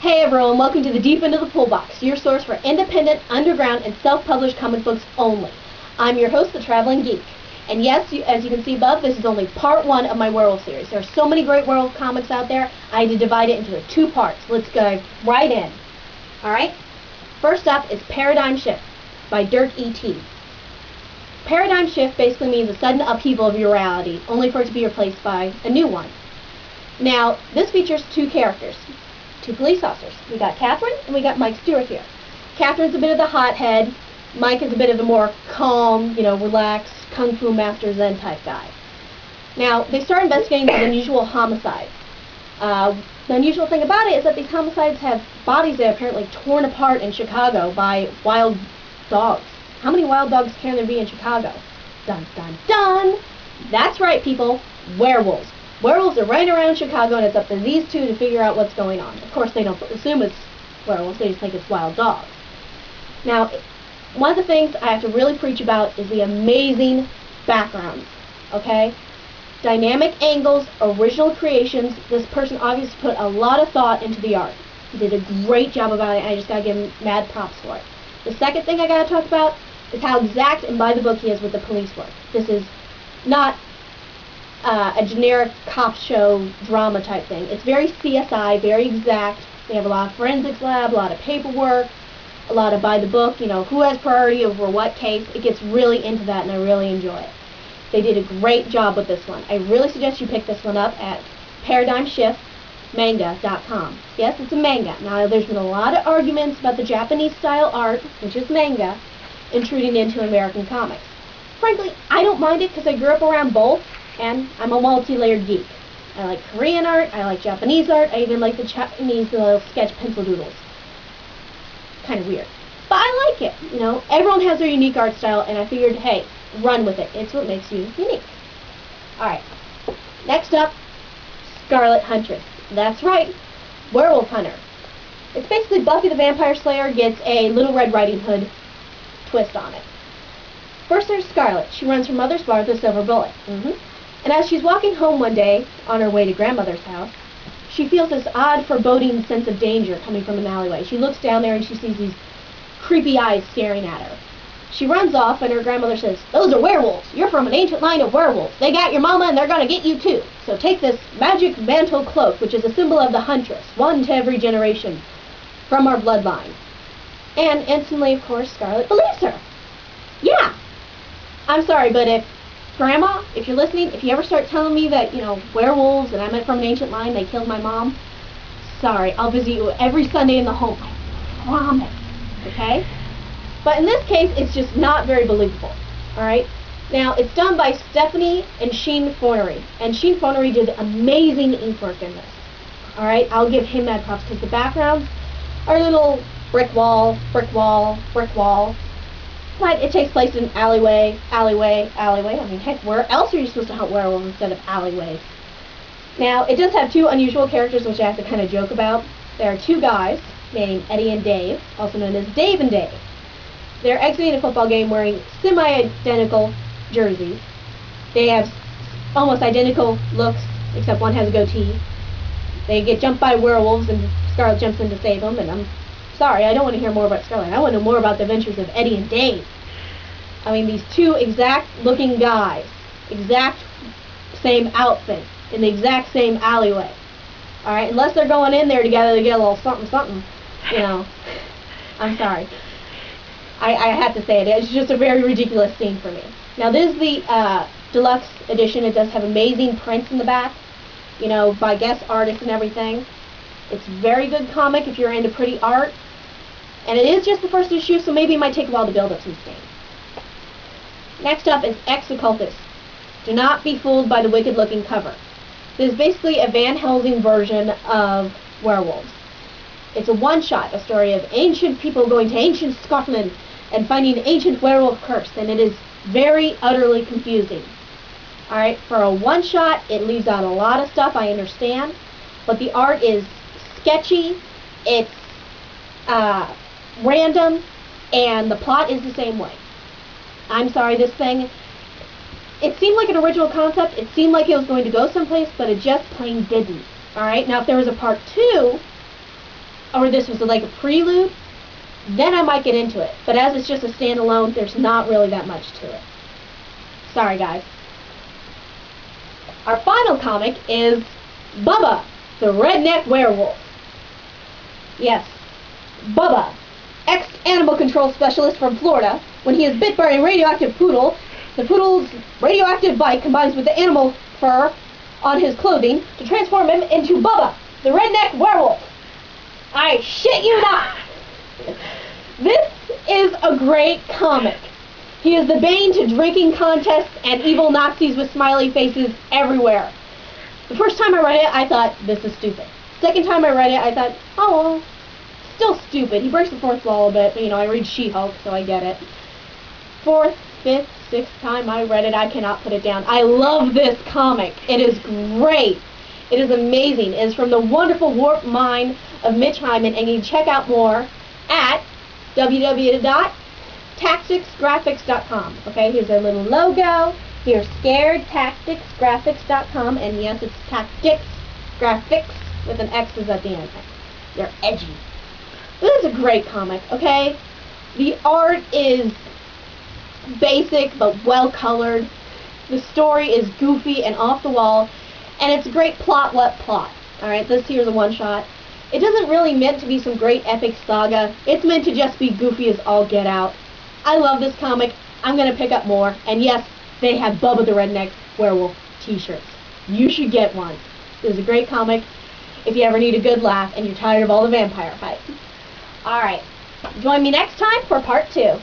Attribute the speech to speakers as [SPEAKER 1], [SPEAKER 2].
[SPEAKER 1] Hey everyone, welcome to the deep end of the Pullbox, your source for independent, underground, and self-published comic books only. I'm your host, the Traveling Geek. And yes, as you can see above, this is only part one of my Werewolf series. There are so many great Werewolf comics out there, I had to divide it into two parts. Let's go right in. Alright? First up is Paradigm Shift by Dirk E.T. Paradigm Shift basically means a sudden upheaval of your reality, only for it to be replaced by a new one. Now, this features two characters. Two police officers. We got Catherine and we got Mike Stewart here. Catherine's a bit of the hothead. Mike is a bit of the more calm, relaxed, kung fu master zen type guy. Now, they start investigating this unusual homicide. The unusual thing about it is that these homicides have bodies that are apparently torn apart in Chicago by wild dogs. How many wild dogs can there be in Chicago? Dun dun dun! That's right, people. Werewolves. Werewolves are running around Chicago, and it's up to these two to figure out what's going on. Of course, they don't assume it's werewolves, they just think it's wild dogs. Now, one of the things I have to really preach about is the amazing backgrounds, okay? Dynamic angles, original creations. This person obviously put a lot of thought into the art. He did a great job about it, and I just gotta give him mad props for it. The second thing I gotta talk about is how exact and by the book he is with the police work. This is not a generic cop show drama type thing. It's very CSI, very exact. They have a lot of forensics lab, a lot of paperwork, a lot of by the book, who has priority over what case. It gets really into that, and I really enjoy it. They did a great job with this one. I really suggest you pick this one up at ParadigmShiftManga.com. Yes, it's a manga. Now, there's been a lot of arguments about the Japanese style art, which is manga, intruding into American comics. Frankly, I don't mind it because I grew up around both, and I'm a multi-layered geek. I like Korean art, I like Japanese art, I even like the Japanese little sketch pencil doodles. Kind of weird. But I like it, Everyone has their unique art style, and I figured, hey, run with it. It's what makes you unique. Alright. Next up, Scarlet Huntress. That's right, Werewolf Hunter. It's basically Buffy the Vampire Slayer gets a Little Red Riding Hood twist on it. First there's Scarlet. She runs her mother's bar with a silver bullet. And as she's walking home one day, on her way to grandmother's house, she feels this odd, foreboding sense of danger coming from an alleyway. She looks down there and she sees these creepy eyes staring at her. She runs off and her grandmother says, "Those are werewolves. You're from an ancient line of werewolves. They got your mama and they're gonna get you too. So take this magic mantle cloak, which is a symbol of the Huntress, one to every generation from our bloodline." And instantly, of course, Scarlet believes her. Yeah. I'm sorry, but if Grandma, if you're listening, if you ever start telling me that, werewolves and I'm from an ancient line, they killed my mom, sorry, I'll visit you every Sunday in the home. I promise. Okay? But in this case, it's just not very believable. Alright? Now, it's done by Stephanie and Sheen Fornery. And Sheen Fornery did amazing ink work in this. Alright? I'll give him mad props because the backgrounds are a little brick wall, brick wall, brick wall. But it takes place in alleyway. I mean, heck, where else are you supposed to hunt werewolves instead of alleyways? Now, it does have two unusual characters, which I have to kind of joke about. There are two guys named Eddie and Dave, also known as Dave and Dave. They're exiting a football game wearing semi-identical jerseys. They have almost identical looks, except one has a goatee. They get jumped by werewolves, and Scarlet jumps in to save them, and I'm sorry, I don't want to hear more about Scarlet. I want to know more about the adventures of Eddie and Dave. I mean, these two exact-looking guys, exact same outfit, in the exact same alleyway. Alright, unless they're going in there together to get a little something, I'm sorry. I have to say it. It's just a very ridiculous scene for me. Now, this is the deluxe edition. It does have amazing prints in the back, by guest artists and everything. It's a very good comic if you're into pretty art. And it is just the first issue, so maybe it might take a while to build up some steam. Next up is Occultus. Do not be fooled by the wicked-looking cover. This is basically a Van Helsing version of werewolves. It's a one-shot, a story of ancient people going to ancient Scotland and finding an ancient werewolf curse, and it is very, utterly confusing. Alright, for a one-shot, it leaves out a lot of stuff, I understand, but the art is sketchy, it's random, and the plot is the same way. I'm sorry, this thing, it seemed like an original concept, it seemed like it was going to go someplace, but it just plain didn't. Alright, now if there was a part 2, or this was like a prelude, then I might get into it. But as it's just a standalone, there's not really that much to it. Sorry, guys. Our final comic is Bubba, the Redneck Werewolf. Yes, Bubba, ex-animal control specialist from Florida. When he is bit by a radioactive poodle, the poodle's radioactive bite combines with the animal fur on his clothing to transform him into Bubba, the Redneck Werewolf. I shit you not! This is a great comic. He is the bane to drinking contests and evil Nazis with smiley faces everywhere. The first time I read it, I thought, this is stupid. Second time I read it, I thought, oh well, still stupid. He breaks the fourth wall a bit, but you know, I read She-Hulk, so I get it. Fourth, fifth, sixth time I read it, I cannot put it down. I love this comic. It is great. It is amazing. It is from the wonderful warped mind of Mitch Hyman, and you can check out more at www.tacticsgraphics.com. Okay, here's their little logo. Here's scaredtacticsgraphics.com, and yes, it's Tactics Graphics with an X's at the end. They're edgy. This is a great comic, okay? The art is basic but well colored. The story is goofy and off the wall, and it's a great plot. Alright, this here's a one-shot. It doesn't really meant to be some great epic saga. It's meant to just be goofy as all get out. I love this comic. I'm going to pick up more. And yes, they have Bubba the Redneck Werewolf t-shirts. You should get one. This is a great comic if you ever need a good laugh and you're tired of all the vampire hype. Alright, join me next time for part 2.